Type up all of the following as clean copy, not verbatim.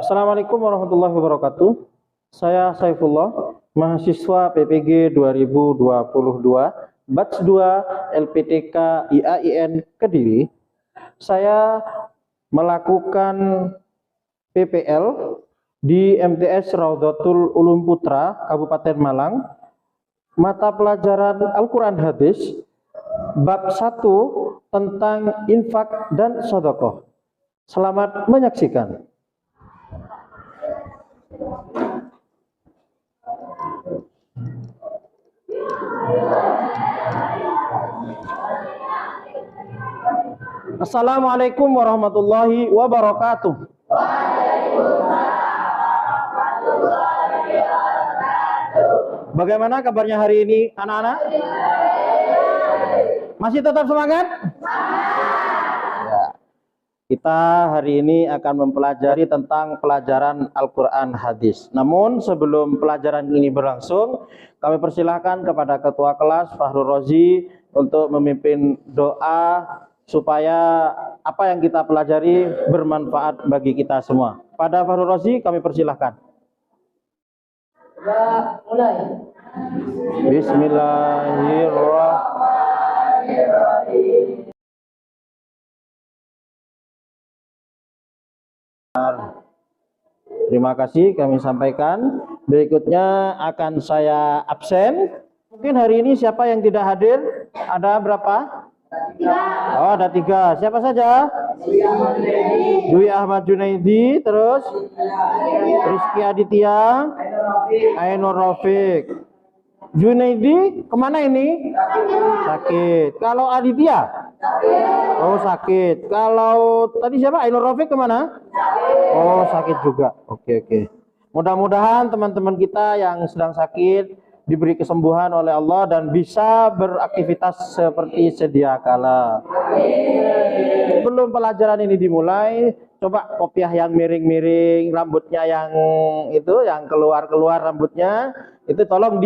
Assalamualaikum warahmatullahi wabarakatuh. Saya Saifullah, mahasiswa PPG 2022, Batch 2 LPTK IAIN Kediri. Saya melakukan PPL di MTS Raudhatul Ulum Putra, Kabupaten Malang, mata pelajaran Al-Quran Hadis, bab 1 tentang infak dan sedekah. Selamat menyaksikan. Assalamualaikum warahmatullahi wabarakatuh. Bagaimana kabarnya hari ini, anak-anak? Masih tetap semangat? Ya. Kita hari ini akan mempelajari tentang pelajaran Al-Quran Hadis. Namun sebelum pelajaran ini berlangsung, kami persilahkan kepada Ketua Kelas Fahrul Rozi untuk memimpin doa supaya apa yang kita pelajari bermanfaat bagi kita semua. Pada Fahrul Rozi kami persilahkan. Ya, mulai. Bismillahirrahmanirrahim. Terima kasih kami sampaikan. Berikutnya akan saya absen. Mungkin hari ini siapa yang tidak hadir? Ada berapa? Oh, ada 3. Siapa saja? Dwi Ahmad Junaidi, terus Rizky Aditya, Ainur Rafiq. Junaidi kemana ini? Sakit. Kalau Aditya? Oh, sakit. Kalau tadi siapa? Ainur Rafiq kemana? Oh, sakit juga. Oke. Mudah-mudahan teman-teman kita yang sedang sakit diberi kesembuhan oleh Allah dan bisa beraktivitas seperti sedia kala. Sebelum pelajaran ini dimulai, coba kopiah yang miring-miring, rambutnya yang itu, yang keluar-keluar rambutnya, itu tolong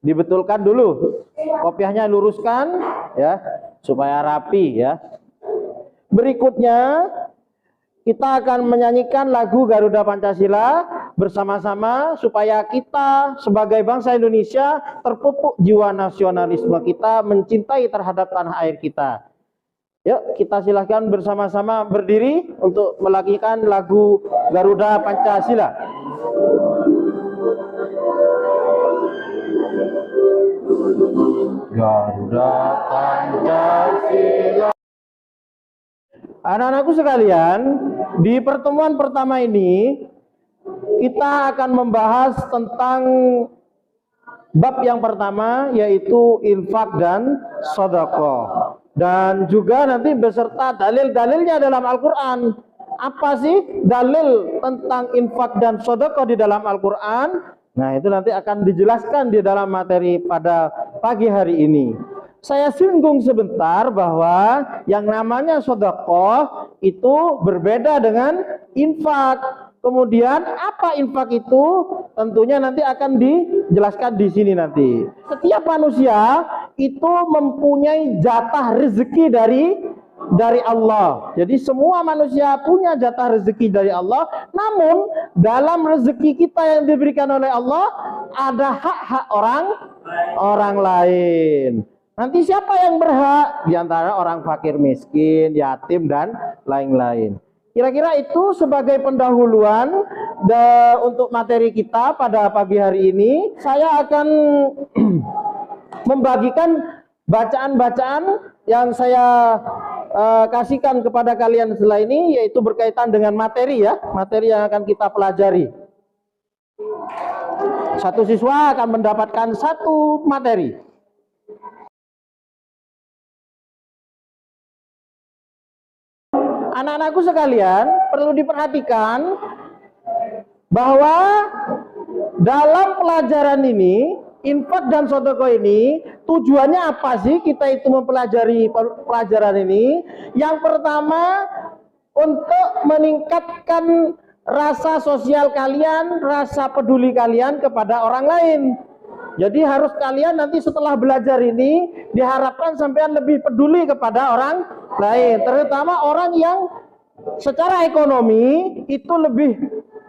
dibetulkan dulu. Kopiahnya luruskan ya, supaya rapi ya. Berikutnya kita akan menyanyikan lagu Garuda Pancasila bersama-sama supaya kita sebagai bangsa Indonesia terpupuk jiwa nasionalisme kita, mencintai terhadap tanah air kita. Yuk kita silahkan bersama-sama berdiri untuk melakukan lagu Garuda Pancasila. Garuda Pancasila. Anak-anakku sekalian, di pertemuan pertama ini kita akan membahas tentang bab yang pertama, yaitu infak dan sedekah, dan juga nanti beserta dalil-dalilnya dalam Al-Quran. Apa sih dalil tentang infak dan sedekah di dalam Al-Quran? Nah, itu nanti akan dijelaskan di dalam materi pada pagi hari ini. Saya singgung sebentar bahwa yang namanya sedekah itu berbeda dengan infak. Kemudian apa infak itu? Tentunya nanti akan dijelaskan di sini nanti. Setiap manusia itu mempunyai jatah rezeki dari Allah. Jadi semua manusia punya jatah rezeki dari Allah. Namun dalam rezeki kita yang diberikan oleh Allah ada hak-hak orang lain. Nanti siapa yang berhak? Di antara orang fakir miskin, yatim, dan lain-lain. Kira-kira itu sebagai pendahuluan untuk materi kita pada pagi hari ini. Saya akan membagikan bacaan-bacaan yang saya kasihkan kepada kalian setelah ini, yaitu berkaitan dengan materi ya, materi yang akan kita pelajari. Satu siswa akan mendapatkan 1 materi. Anak-anakku sekalian, perlu diperhatikan bahwa dalam pelajaran ini, infak dan sedekah ini, tujuannya apa sih kita itu mempelajari pelajaran ini? Yang pertama, untuk meningkatkan rasa sosial kalian, rasa peduli kalian kepada orang lain. Jadi harus kalian nanti setelah belajar ini diharapkan sampean lebih peduli kepada orang lain, terutama orang yang secara ekonomi itu lebih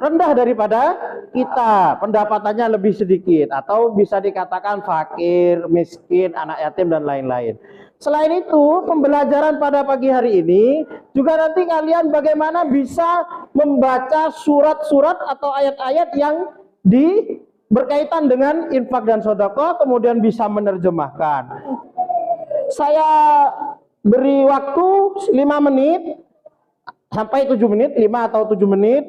rendah daripada kita, pendapatannya lebih sedikit, atau bisa dikatakan fakir, miskin, anak yatim, dan lain-lain. Selain itu, pembelajaran pada pagi hari ini juga nanti kalian bagaimana bisa membaca surat-surat atau ayat-ayat yang berkaitan dengan infak dan sedekah, kemudian bisa menerjemahkan. Saya beri waktu 5 menit sampai 7 menit, 5 atau 7 menit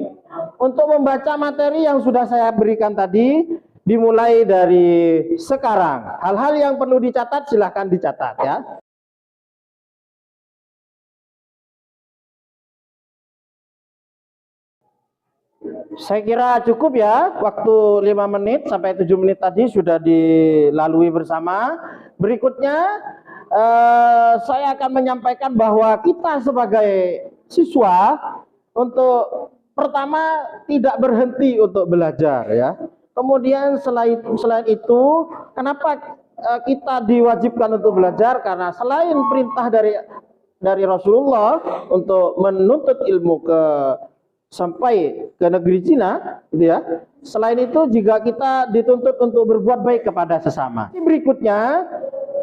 untuk membaca materi yang sudah saya berikan tadi, dimulai dari sekarang. Hal-hal yang perlu dicatat silahkan dicatat ya. Saya kira cukup ya, waktu 5 menit sampai 7 menit tadi sudah dilalui bersama. Berikutnya saya akan menyampaikan bahwa kita sebagai siswa untuk pertama tidak berhenti untuk belajar ya. Kemudian selain itu, kenapa kita diwajibkan untuk belajar? Karena selain perintah dari Rasulullah untuk menuntut ilmu sampai ke negeri Cina, gitu ya. Selain itu juga kita dituntut untuk berbuat baik kepada sesama. Berikutnya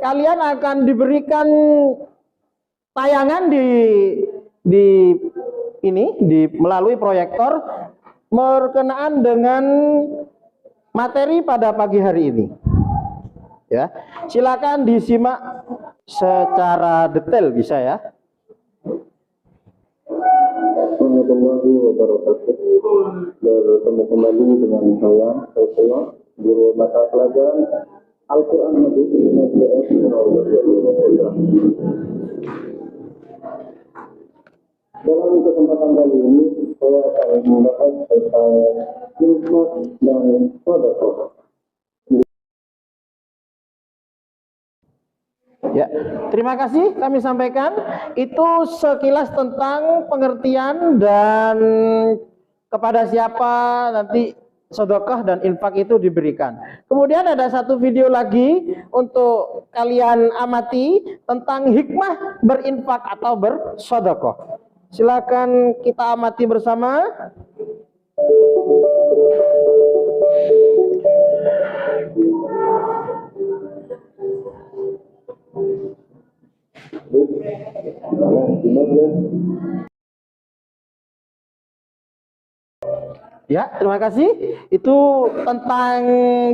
kalian akan diberikan tayangan melalui proyektor berkenaan dengan materi pada pagi hari ini. Ya, silakan disimak secara detail bisa ya. Warahmatullahi wabarakatuh. Bertemu kembali dengan saya, Faisal, guru mata pelajaran Al-Quran Majid IMTS. Dalam kesempatan kali ini, saya akan membahas tentang infak dan sedekah. Ya, terima kasih kami sampaikan. Itu sekilas tentang pengertian dan kepada siapa nanti sedekah dan infak itu diberikan. Kemudian ada satu video lagi untuk kalian amati tentang hikmah berinfak atau bersedekah. Silakan kita amati bersama. Ya, terima kasih. Itu tentang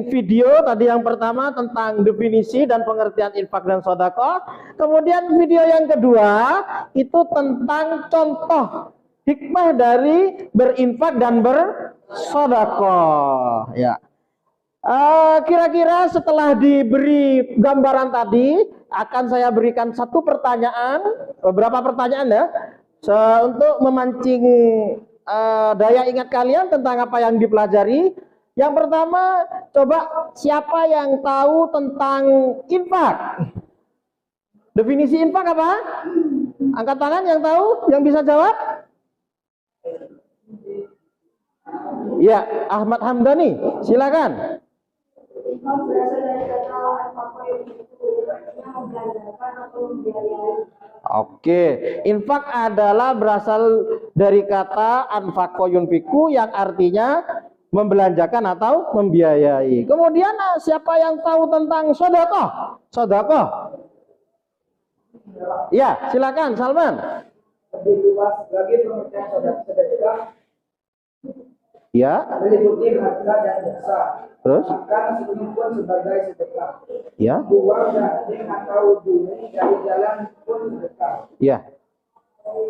video tadi yang pertama tentang definisi dan pengertian infak dan sedekah. Kemudian video yang kedua itu tentang contoh hikmah dari berinfak dan bersedekah. Ya. Kira-kira setelah diberi gambaran tadi akan saya berikan satu pertanyaan, beberapa pertanyaan ya, untuk memancing daya ingat kalian tentang apa yang dipelajari. Yang pertama, coba siapa yang tahu tentang infak? Definisi infak apa? Angkat tangan yang tahu, yang bisa jawab. Ya, Ahmad Hamdani, silakan. Infak berasal dari kata al-fakir itu artinya membelanjakan atau membiayai. Oke, infak adalah berasal dari kata anfaqa yunfiku yang artinya membelanjakan atau membiayai. Kemudian siapa yang tahu tentang sedekah? Sedekah. Ya, silakan Salman. Lebih luas lagi pengertian sedekah. Ya. Meliputi harta dan jasa. Terus? Makan pun sebagai sedekah. Ya. Buang daging atau bumi dari jalan pun sedekah. Ya.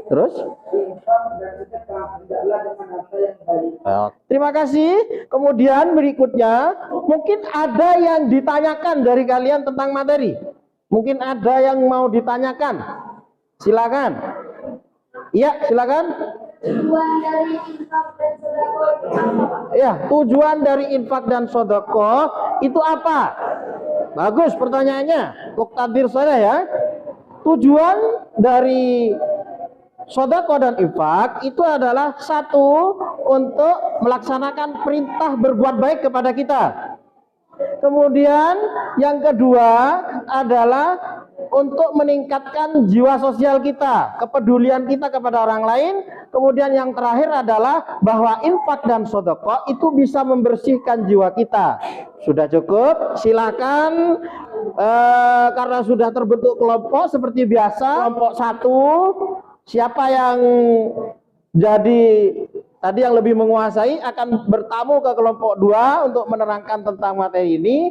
Terus? Infak dan sedekah tidaklah dengan harta yang baik. Terima kasih. Kemudian berikutnya, mungkin ada yang ditanyakan dari kalian tentang materi. Mungkin ada yang mau ditanyakan. Silakan. Iya, silakan. Tujuan dari infak dan sedekah itu apa, Pak? Ya, tujuan dari infak dan sedekah itu apa? Bagus pertanyaannya. Muktadir saya ya. Tujuan dari sedekah dan infak itu adalah satu, untuk melaksanakan perintah berbuat baik kepada kita. Kemudian yang kedua adalah untuk meningkatkan jiwa sosial kita, kepedulian kita kepada orang lain. Kemudian yang terakhir adalah bahwa infak dan sedekah itu bisa membersihkan jiwa kita. Sudah cukup? Silakan. Karena sudah terbentuk kelompok seperti biasa, kelompok 1, siapa yang jadi tadi yang lebih menguasai akan bertamu ke kelompok 2 untuk menerangkan tentang materi ini.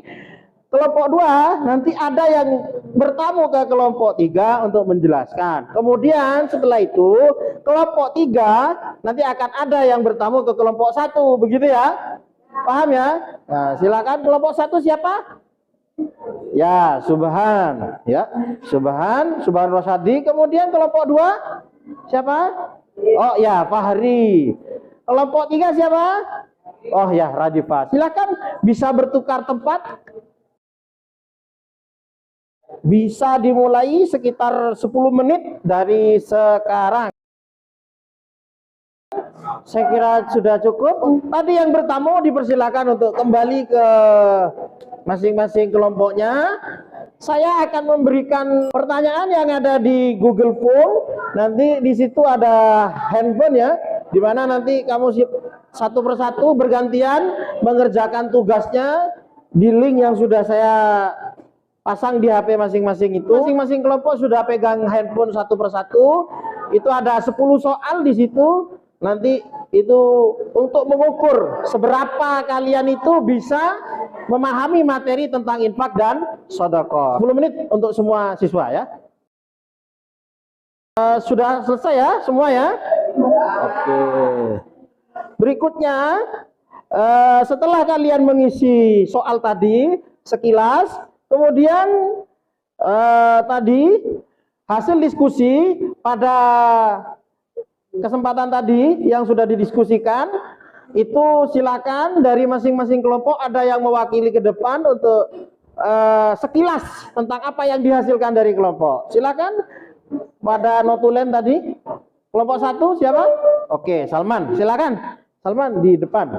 Kelompok 2 nanti ada yang bertamu ke kelompok 3 untuk menjelaskan. Kemudian setelah itu kelompok 3 nanti akan ada yang bertamu ke kelompok 1, begitu ya? Paham ya? Nah, silakan kelompok 1 siapa? Ya, Subhan, ya. Subhan Rosadi. Kemudian kelompok 2 siapa? Oh ya, Fahri. Kelompok 3 siapa? Oh ya, Radifah. Silakan bisa bertukar tempat. Bisa dimulai sekitar 10 menit dari sekarang. Saya kira sudah cukup. Tadi yang bertamu dipersilakan untuk kembali ke masing-masing kelompoknya. Saya akan memberikan pertanyaan yang ada di Google Form. Nanti di situ ada handphone ya, di mana nanti kamu satu persatu bergantian mengerjakan tugasnya di link yang sudah saya pasang di HP masing-masing itu. Masing-masing kelompok sudah pegang handphone satu persatu. Itu ada 10 soal di situ. Nanti itu untuk mengukur seberapa kalian itu bisa memahami materi tentang infak dan sedekah. 10 menit untuk semua siswa ya. Sudah selesai ya semua ya? Oke. Berikutnya setelah kalian mengisi soal tadi sekilas, kemudian tadi hasil diskusi pada kesempatan tadi yang sudah didiskusikan itu silakan dari masing-masing kelompok ada yang mewakili ke depan untuk sekilas tentang apa yang dihasilkan dari kelompok. Silakan pada notulen tadi. Kelompok 1 siapa? Oke, Salman. Silakan. Salman di depan.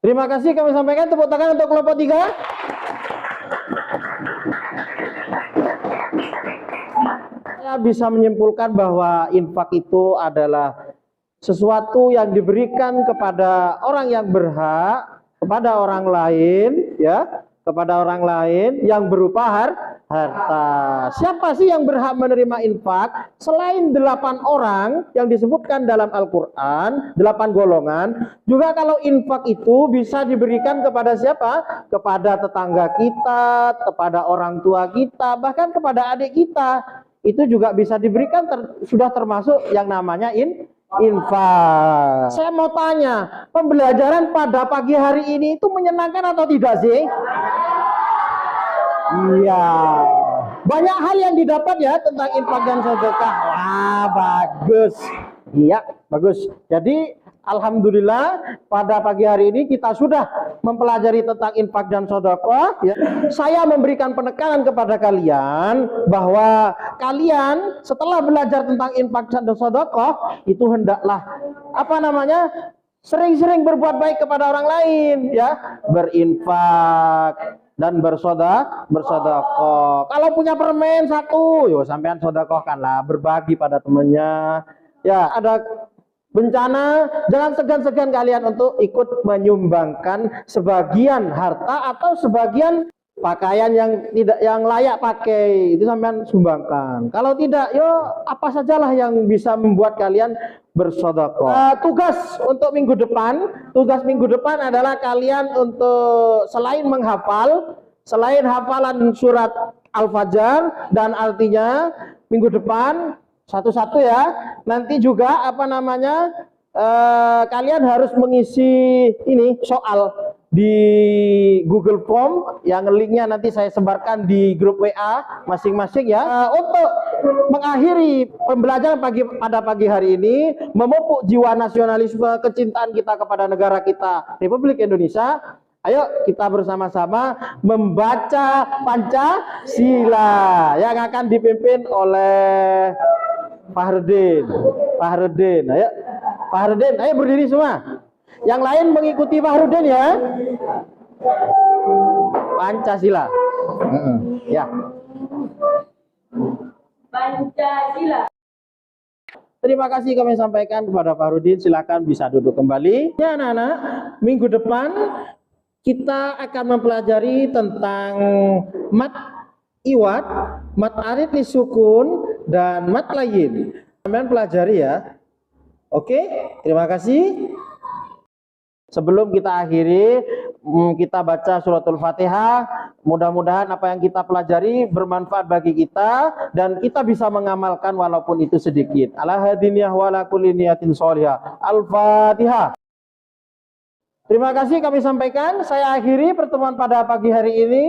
Terima kasih kami sampaikan, tepuk tangan untuk kelompok 3. Saya bisa menyimpulkan bahwa infak itu adalah sesuatu yang diberikan kepada orang yang berhak, kepada orang lain, ya, kepada orang lain yang berupa harta. Siapa sih yang berhak menerima infak? Selain 8 orang yang disebutkan dalam Al-Quran, 8 golongan, juga kalau infak itu bisa diberikan kepada siapa? Kepada tetangga kita, kepada orang tua kita, bahkan kepada adik kita. Itu juga bisa diberikan, sudah termasuk yang namanya infak. Saya mau tanya, pembelajaran pada pagi hari ini itu menyenangkan atau tidak sih? Iya. Banyak hal yang didapat ya tentang infak dan sedekah. Wah, bagus. Iya, bagus. Jadi alhamdulillah pada pagi hari ini kita sudah mempelajari tentang infak dan sedekah ya. Saya memberikan penekanan kepada kalian bahwa kalian setelah belajar tentang infak dan sedekah itu hendaklah sering-sering berbuat baik kepada orang lain ya, berinfak dan bersedekah. Kalau punya permen 1, yo sampean sedekahkanlah, berbagi pada temannya. Ya, ada bencana, jangan segan-segan kalian untuk ikut menyumbangkan sebagian harta atau sebagian pakaian yang layak pakai, itu sampean sumbangkan. Kalau tidak, yo apa sajalah yang bisa membuat kalian bersedekah. Tugas untuk minggu depan adalah kalian untuk selain hafalan surat Al-Fajr dan artinya minggu depan satu-satu ya. Nanti juga kalian harus mengisi ini soal di Google Form yang linknya nanti saya sebarkan di grup WA masing-masing ya. Untuk mengakhiri pembelajaran pada pagi hari ini, memupuk jiwa nasionalisme, kecintaan kita kepada negara kita Republik Indonesia. Ayo kita bersama-sama membaca Pancasila yang akan dipimpin oleh Fahrudin. Ayo Fahrudin, ayo berdiri semua. Yang lain mengikuti Fahrudin ya. Pancasila. Ya. Pancasila. Terima kasih kami sampaikan kepada Pak Rudin. Silakan bisa duduk kembali. Ya anak-anak, minggu depan kita akan mempelajari tentang mat iwat, mat arid lisukun, dan mat lain. Kalian pelajari ya. Oke, terima kasih. Sebelum kita akhiri, kita baca suratul Fatihah. Mudah-mudahan apa yang kita pelajari bermanfaat bagi kita dan kita bisa mengamalkan walaupun itu sedikit. Ala hadiniyah wa ala kulli niyatin sholihah. Al-Fatihah. Terima kasih kami sampaikan. Saya akhiri pertemuan pada pagi hari ini.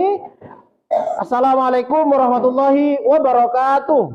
Assalamualaikum warahmatullahi wabarakatuh.